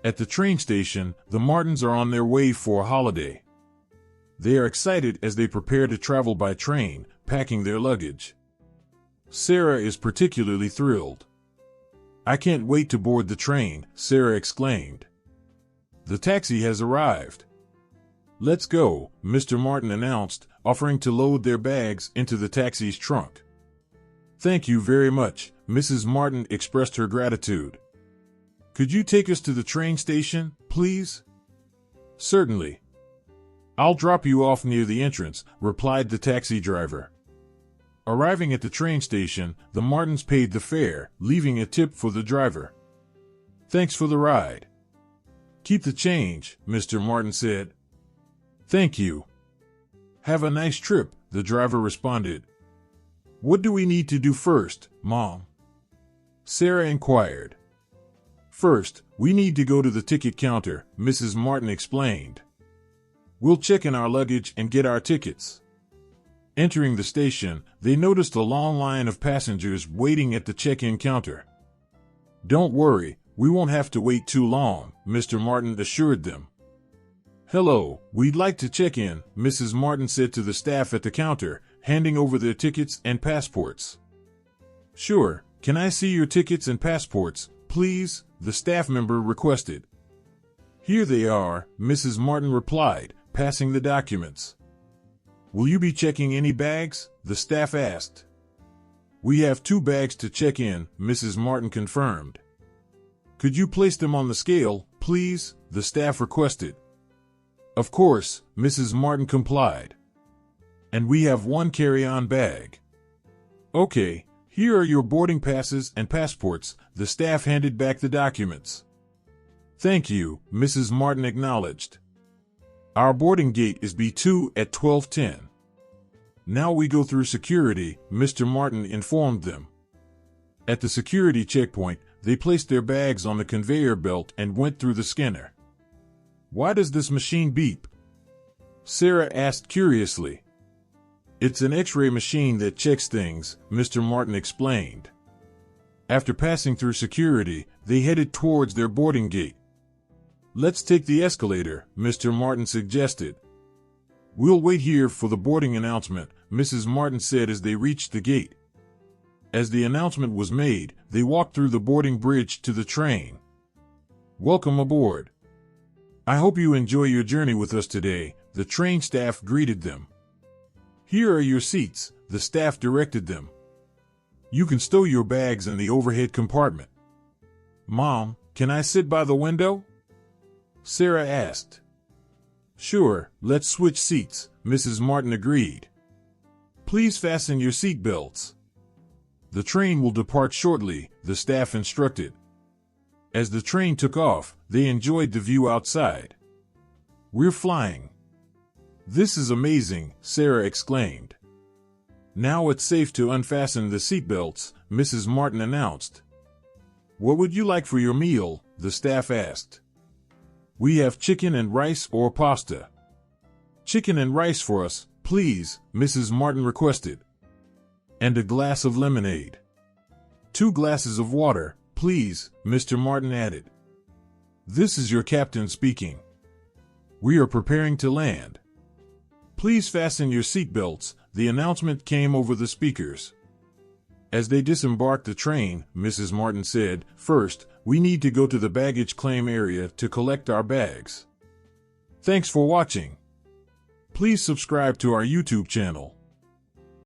At the train station, the Martins are on their way for a holiday. They are excited as they prepare to travel by train, packing their luggage. Sarah is particularly thrilled. "I can't wait to board the train," Sarah exclaimed. "The taxi has arrived." "Let's go," Mr. Martin announced, offering to load their bags into the taxi's trunk. "Thank you very much," Mrs. Martin expressed her gratitude. "Could you take us to the train station, please?" "Certainly. I'll drop you off near the entrance," replied the taxi driver. Arriving at the train station, the Martins paid the fare, leaving a tip for the driver. "Thanks for the ride." "Keep the change," Mr. Martin said. "Thank you." "Have a nice trip," the driver responded. "What do we need to do first, Mom?" Sarah inquired. "First, we need to go to the ticket counter," Mrs. Martin explained. "We'll check in our luggage and get our tickets." Entering the station, they noticed a long line of passengers waiting at the check-in counter. "Don't worry, we won't have to wait too long," Mr. Martin assured them. "Hello, we'd like to check in," Mrs. Martin said to the staff at the counter, handing over their tickets and passports. "Sure, can I see your tickets and passports, please?" the staff member requested. "Here they are," Mrs. Martin replied, passing the documents. "Will you be checking any bags?" the staff asked. "We have 2 bags to check in," Mrs. Martin confirmed. "Could you place them on the scale, please?" the staff requested. "Of course," Mrs. Martin complied. "And we have 1 carry-on bag." "Okay, here are your boarding passes and passports," the staff handed back the documents. "Thank you," Mrs. Martin acknowledged. "Our boarding gate is B2 at 12:10. Now we go through security," Mr. Martin informed them. At the security checkpoint, they placed their bags on the conveyor belt and went through the scanner. "Why does this machine beep?" Sarah asked curiously. "It's an X-ray machine that checks things," Mr. Martin explained. After passing through security, they headed towards their boarding gate. "Let's take the escalator," Mr. Martin suggested. "We'll wait here for the boarding announcement," Mrs. Martin said as they reached the gate. As the announcement was made, they walked through the boarding bridge to the train. "Welcome aboard. I hope you enjoy your journey with us today," the train staff greeted them. "Here are your seats," the staff directed them. "You can stow your bags in the overhead compartment." "Mom, can I sit by the window?" Sarah asked. "Sure, let's switch seats," Mrs. Martin agreed. "Please fasten your seat belts. The train will depart shortly," the staff instructed. As the train took off, they enjoyed the view outside. "We're flying. This is amazing," Sarah exclaimed. "Now it's safe to unfasten the seat belts," Mrs. Martin announced. "What would you like for your meal?" the staff asked. "We have chicken and rice or pasta." "Chicken and rice for us, please," Mrs. Martin requested. "And a glass of lemonade." "2 glasses of water, please," Mr. Martin added. "This is your captain speaking. We are preparing to land. Please fasten your seatbelts," the announcement came over the speakers. As they disembarked the train, Mrs. Martin said, "First, we need to go to the baggage claim area to collect our bags." Thanks for watching. Please subscribe to our YouTube channel.